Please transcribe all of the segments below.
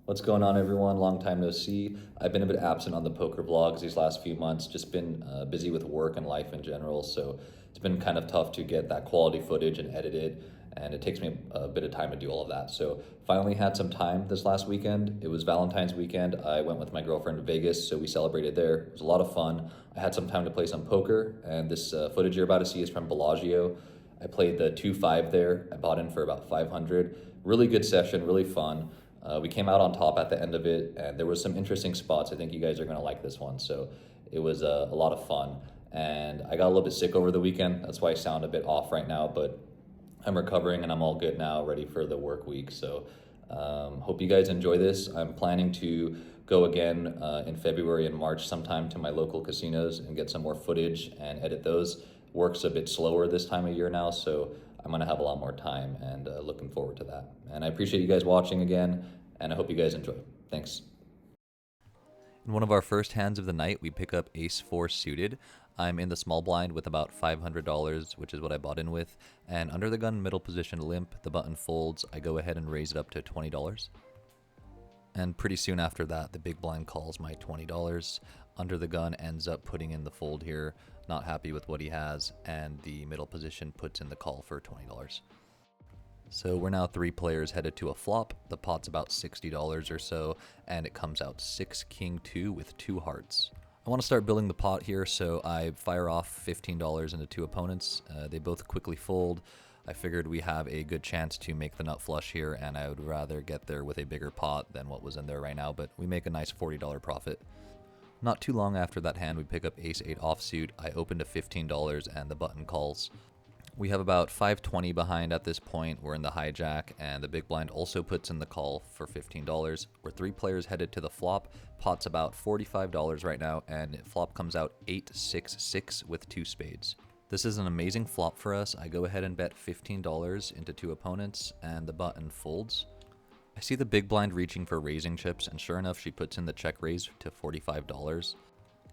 What's going on, everyone? Long time no see. I've been a bit absent on the poker vlogs these last few months, just been busy with work and life in general, so it's been kind of tough to get that quality footage and edit it, and it takes me a bit of time to do all of that. So finally had some time this last weekend. It was Valentine's weekend. I went with my girlfriend to Vegas, so we celebrated there. It was a lot of fun. I had some time to play some poker, and this footage you're about to see is from Bellagio. I played the 2-5 there. I bought in for about 500. Really good session, really fun. We came out on top at the end of it, and there was some interesting spots. I think you guys are going to like this one. So it was a lot of fun. And I got a little bit sick over the weekend. That's why I sound a bit off right now, but I'm recovering and I'm all good now, ready for the work week. So hope you guys enjoy this. I'm planning to go again in February and March sometime to my local casinos and get some more footage and edit those. Work's a bit slower this time of year now, so I'm gonna have a lot more time, and looking forward to that. And I appreciate you guys watching again, and I hope you guys enjoy. Thanks. In one of our first hands of the night, we pick up Ace 4 suited. I'm in the small blind with about $500, which is what I bought in with, and under the gun middle position limp, the button folds, I go ahead and raise it up to $20. And pretty soon after that, the big blind calls my $20. Under the gun ends up putting in the fold here, not happy with what he has, and the middle position puts in the call for $20. So we're now 3 players headed to a flop. The pot's about $60 or so, and it comes out 6 king 2 with 2 hearts. I want to start building the pot here, so I fire off $15 into 2 opponents. They both quickly fold. I figured we have a good chance to make the nut flush here, and I would rather get there with a bigger pot than what was in there right now, but we make a nice $40 profit. Not too long after that hand, we pick up Ace 8 offsuit. I open to $15 and the button calls. We have about 520 behind at this point. We're in the hijack, and the big blind also puts in the call for $15. We're 3 players headed to the flop. Pot's about $45 right now, and flop comes out 8-6-6 with 2 spades. This is an amazing flop for us. I go ahead and bet $15 into 2 opponents, and the button folds. I see the big blind reaching for raising chips, and sure enough, she puts in the check raise to $45.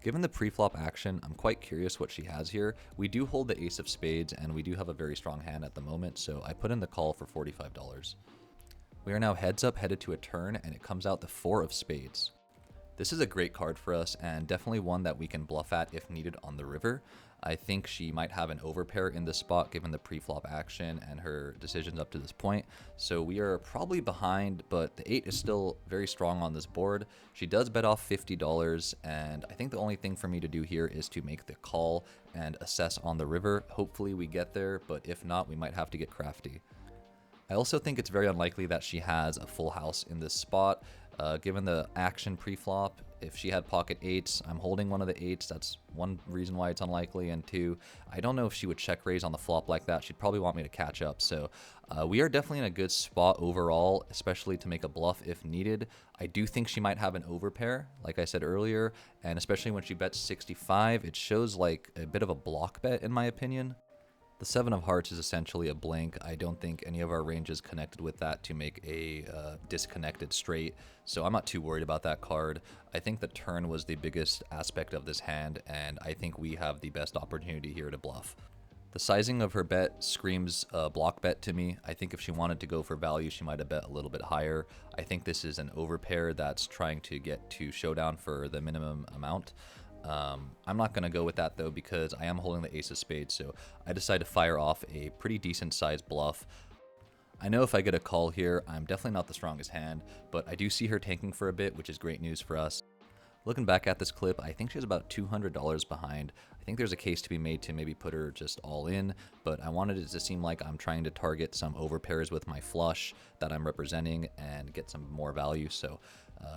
Given the pre-flop action, I'm quite curious what she has here. We do hold the ace of spades, and we do have a very strong hand at the moment, so I put in the call for $45. We are now heads up headed to a turn, and it comes out the 4 of spades. This is a great card for us, and definitely one that we can bluff at if needed on the river. I think she might have an overpair in this spot given the pre-flop action and her decisions up to this point. So we are probably behind, but the 8 is still very strong on this board. She does bet off $50, and I think the only thing for me to do here is to make the call and assess on the river. Hopefully we get there, but if not, we might have to get crafty. I also think it's very unlikely that she has a full house in this spot. Given the action pre-flop, if she had pocket 8s, I'm holding one of the 8s. That's one reason why it's unlikely. And 2, I don't know if she would check raise on the flop like that. She'd probably want me to catch up. So we are definitely in a good spot overall, especially to make a bluff if needed. I do think she might have an overpair, like I said earlier. And especially when she bets 65, it shows like a bit of a block bet in my opinion. The 7 of hearts is essentially a blank. I don't think any of our ranges connected with that to make a disconnected straight, so I'm not too worried about that card. I think the turn was the biggest aspect of this hand, and I think we have the best opportunity here to bluff. The sizing of her bet screams block bet to me. I think if she wanted to go for value, she might have bet a little bit higher. I think this is an overpair that's trying to get to showdown for the minimum amount. I'm not going to go with that though because I am holding the ace of spades, so I decide to fire off a pretty decent sized bluff. I know if I get a call here, I'm definitely not the strongest hand, but I do see her tanking for a bit, which is great news for us. Looking back at this clip, I think she's about $200 behind. I think there's a case to be made to maybe put her just all in, but I wanted it to seem like I'm trying to target some overpairs with my flush that I'm representing and get some more value. So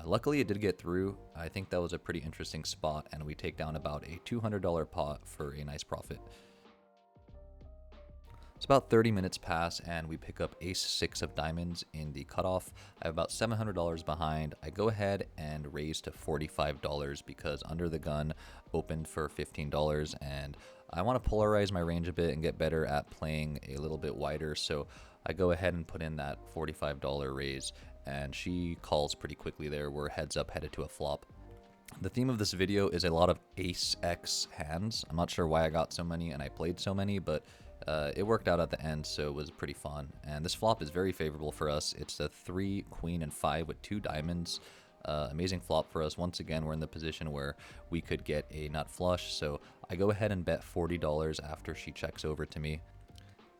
luckily it did get through. I think that was a pretty interesting spot, and we take down about a $200 pot for a nice profit. It's about 30 minutes pass, and we pick up ace 6 of diamonds in the cutoff. I have about $700 behind. I go ahead and raise to $45 because under the gun opened for $15, and I want to polarize my range a bit and get better at playing a little bit wider, so I go ahead and put in that $45 raise, and she calls pretty quickly there. We're heads up headed to a flop. The theme of this video is a lot of ace X hands. I'm not sure why I got so many and I played so many, but it worked out at the end, so it was pretty fun. And this flop is very favorable for us. It's a 3, queen, and 5 with 2 diamonds. Amazing flop for us. Once again, we're in the position where we could get a nut flush, so I go ahead and bet $40 after she checks over to me.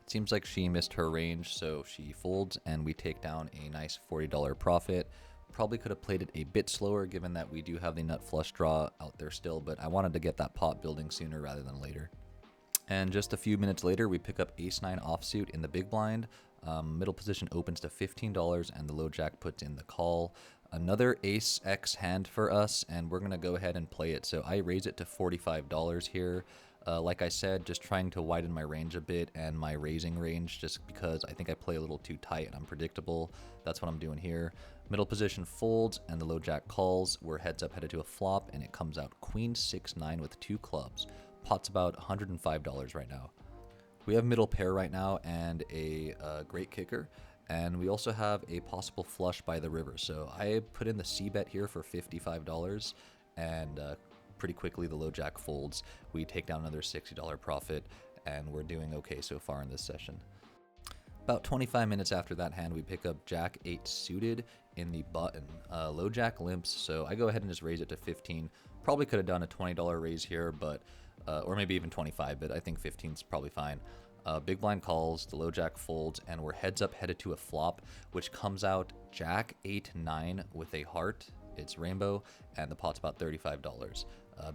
It seems like she missed her range, so she folds, and we take down a nice $40 profit. Probably could have played it a bit slower given that we do have the nut flush draw out there still, but I wanted to get that pot building sooner rather than later. And just a few minutes later, we pick up ace-9 offsuit in the big blind. Middle position opens to $15, and the low jack puts in the call. Another ace-x hand for us, and we're going to go ahead and play it. So I raise it to $45 here. Like I said, just trying to widen my range a bit and my raising range, just because I think I play a little too tight and unpredictable. That's what I'm doing here. Middle position folds, and the low jack calls. We're heads up headed to a flop, and it comes out queen 6-9 with 2 clubs. Pot's about $105 right now. We have middle pair right now and a great kicker, and we also have a possible flush by the river. So I put in the C bet here for $55, and pretty quickly the low jack folds. We take down another $60 profit, and we're doing okay so far in this session. About 25 minutes after that hand, we pick up jack 8 suited in the button. Low jack limps, so I go ahead and just raise it to 15. Probably could have done a $20 raise here, but or maybe even 25, but I think 15 is probably fine. Big blind calls, the low jack folds, and we're heads up headed to a flop, which comes out jack 8-9 with a heart. It's rainbow, and the pot's about $35.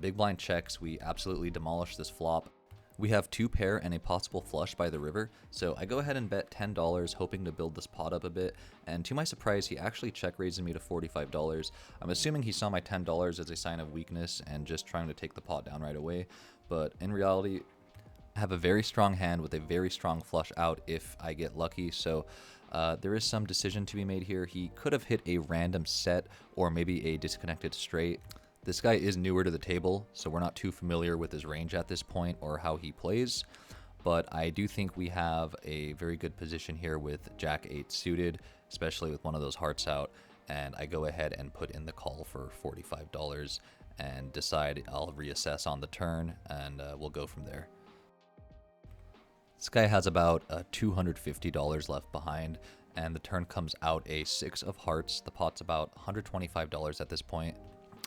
Big blind checks. We absolutely demolish this flop. We have 2 pair and a possible flush by the river, so I go ahead and bet $10, hoping to build this pot up a bit, and to my surprise, he actually check raises me to $45. I'm assuming he saw my $10 as a sign of weakness and just trying to take the pot down right away, but in reality, I have a very strong hand with a very strong flush out if I get lucky, so there is some decision to be made here. He could have hit a random set or maybe a disconnected straight. This guy is newer to the table, so we're not too familiar with his range at this point or how he plays, but I do think we have a very good position here with jack 8 suited, especially with one of those hearts out, and I go ahead and put in the call for $45 and decide I'll reassess on the turn, and we'll go from there. This guy has about $250 left behind, and the turn comes out a 6 of hearts. The pot's about $125 at this point.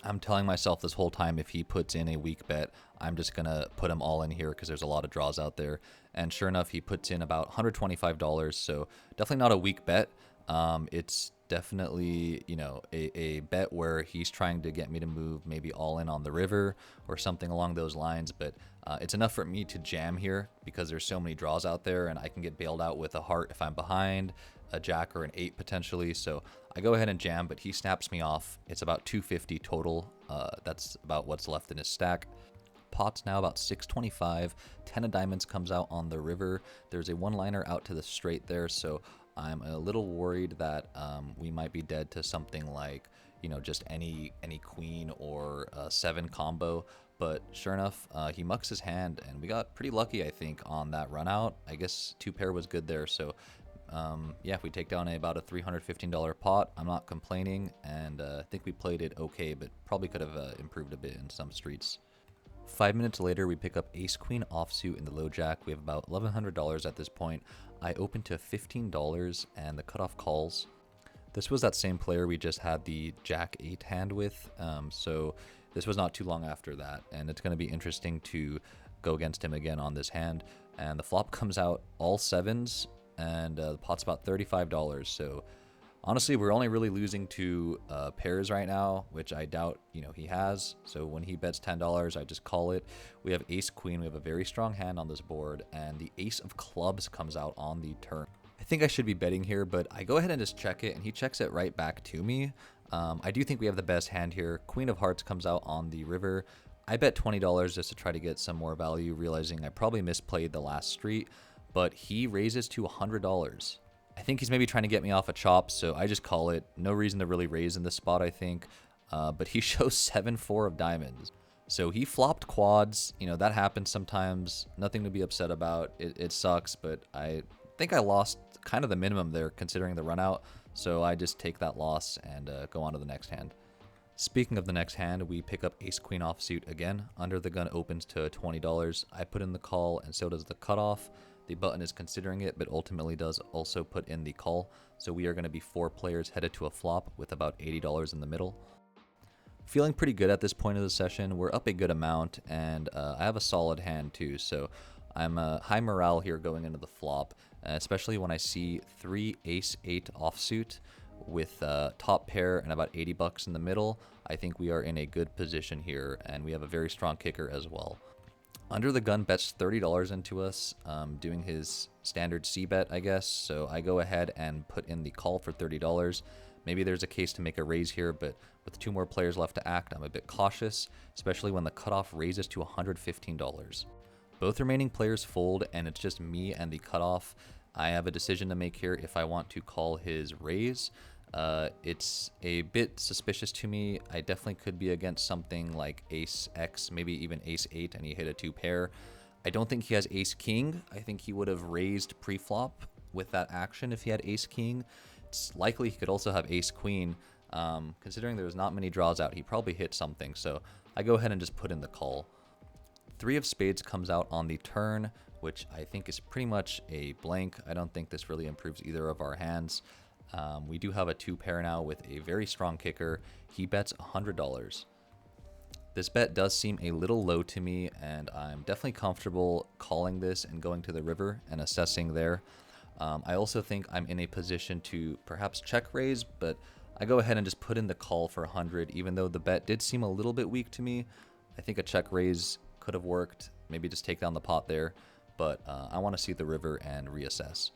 I'm telling myself this whole time, if he puts in a weak bet, I'm just going to put him all in here because there's a lot of draws out there. And sure enough, he puts in about $125, so definitely not a weak bet. It's definitely, you know, a bet where he's trying to get me to move maybe all in on the river or something along those lines, but it's enough for me to jam here because there's so many draws out there, and I can get bailed out with a heart if I'm behind, a jack or an 8 potentially, so I go ahead and jam, but he snaps me off. It's about $250 total. That's about what's left in his stack. Pot's now about $625. 10 of diamonds comes out on the river. There's a one-liner out to the straight there, so I'm a little worried that we might be dead to something like, you know, just any queen or 7 combo. But sure enough, he mucks his hand, and we got pretty lucky, I think, on that run out. I guess 2 pair was good there, so yeah, we take down about a $315 pot. I'm not complaining, and I think we played it okay, but probably could have improved a bit in some streets. 5 minutes later, we pick up ace-queen offsuit in the low jack. We have about $1,100 at this point. I open to $15, and the cutoff calls. This was that same player we just had the jack 8 hand with, so this was not too long after that, and it's going to be interesting to go against him again on this hand. And the flop comes out all 7s, and the pot's about $35. So honestly, we're only really losing to pairs right now, which I doubt, you know, he has. So when he bets $10, I just call it. We have ace queen. We have a very strong hand on this board, and the ace of clubs comes out on the turn. I think I should be betting here, but I go ahead and just check it, and he checks it right back to me. I do think we have the best hand here. Queen of hearts comes out on the river. I bet $20 just to try to get some more value, realizing I probably misplayed the last street, but he raises to $100. I think he's maybe trying to get me off a chop, so I just call it. No reason to really raise in this spot, I think. But he shows 7-4 of diamonds. So he flopped quads. You know, that happens sometimes. Nothing to be upset about. It sucks, but I think I lost kind of the minimum there considering the run out. So I just take that loss and go on to the next hand. Speaking of the next hand, we pick up ace-queen offsuit again. Under the gun opens to $20. I put in the call, and so does the cutoff. The button is considering it, but ultimately does also put in the call. So we are going to be 4 players headed to a flop with about $80 in the middle. Feeling pretty good at this point of the session. We're up a good amount, and I have a solid hand too, so I'm high morale here going into the flop, especially when I see 3 ace-8 offsuit with top pair and about 80 bucks in the middle. I think we are in a good position here, and we have a very strong kicker as well. Under the gun bets $30 into us, doing his standard C bet, I guess, so I go ahead and put in the call for $30. Maybe there's a case to make a raise here, but with 2 more players left to act, I'm a bit cautious, especially when the cutoff raises to $115. Both remaining players fold, and it's just me and the cutoff. I have a decision to make here if I want to call his raise. It's a bit suspicious to me. I definitely could be against something like ace X, maybe even ace 8, and he hit a 2 pair. I don't think he has ace king. I think he would have raised pre-flop with that action if he had ace king. It's likely he could also have ace queen. Considering there's not many draws out, he probably hit something, so I go ahead and just put in the call. 3 of spades comes out on the turn, which I think is pretty much a blank. I don't think this really improves either of our hands. We do have a 2 pair now with a very strong kicker. He bets $100. This bet does seem a little low to me, and I'm definitely comfortable calling this and going to the river and assessing there. I also think I'm in a position to perhaps check raise, but I go ahead and just put in the call for 100, even though the bet did seem a little bit weak to me. I think a check raise could have worked, maybe just take down the pot there, but I want to see the river and reassess.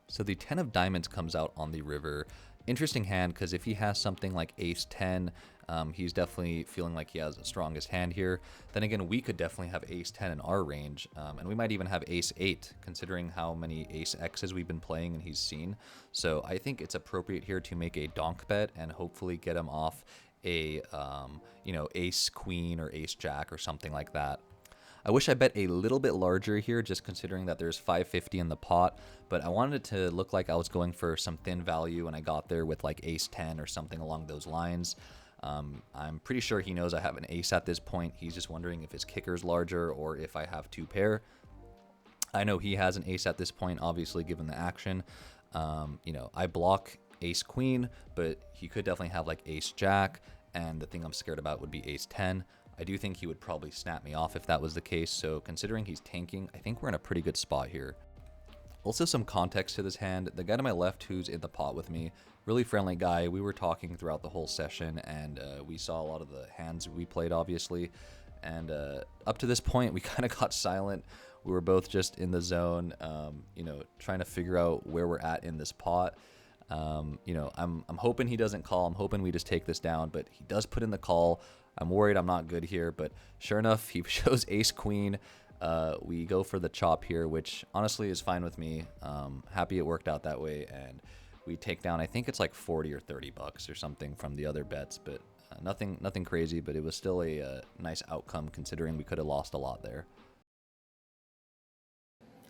So the 10 of diamonds comes out on the river. Interesting hand, because if he has something like ace 10, he's definitely feeling like he has the strongest hand here. Then again, we could definitely have ace 10 in our range, and we might even have ace 8, considering how many ace X's we've been playing and he's seen. So I think it's appropriate here to make a donk bet and hopefully get him off a, ace queen or ace jack or something like that. I wish I bet a little bit larger here, just considering that there's 550 in the pot, but I wanted it to look like I was going for some thin value, and I got there with like ace 10 or something along those lines. I'm pretty sure he knows I have an ace at this point. He's just wondering if his kicker's larger or if I have 2 pair. I know he has an ace at this point, obviously, given the action. I block ace queen, but he could definitely have like ace jack, and the thing I'm scared about would be ace 10. I do think he would probably snap me off if that was the case, so considering he's tanking, I think we're in a pretty good spot here. Also, some context to this hand. The guy to my left who's in the pot with me, really friendly guy. We were talking throughout the whole session, and we saw a lot of the hands we played, obviously. And up to this point, we kind of got silent. We were both just in the zone, trying to figure out where we're at in this pot. I'm hoping he doesn't call. I'm hoping we just take this down, but he does put in the call. I'm worried I'm not good here, but sure enough, he shows ace queen. We go for the chop here, which honestly is fine with me. Happy it worked out that way, and we take down, I think it's like 40 or 30 bucks or something from the other bets, but nothing crazy, but it was still a nice outcome considering we could have lost a lot there.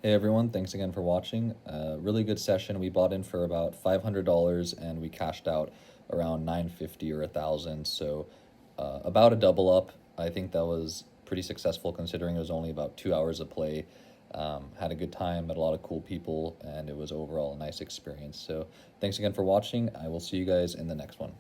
Hey everyone, thanks again for watching. Really good session. We bought in for about $500 and we cashed out around $950 or $1,000. So about a double up. I think that was pretty successful considering it was only about 2 hours of play. Had a good time, met a lot of cool people, and it was overall a nice experience. So thanks again for watching. I will see you guys in the next one.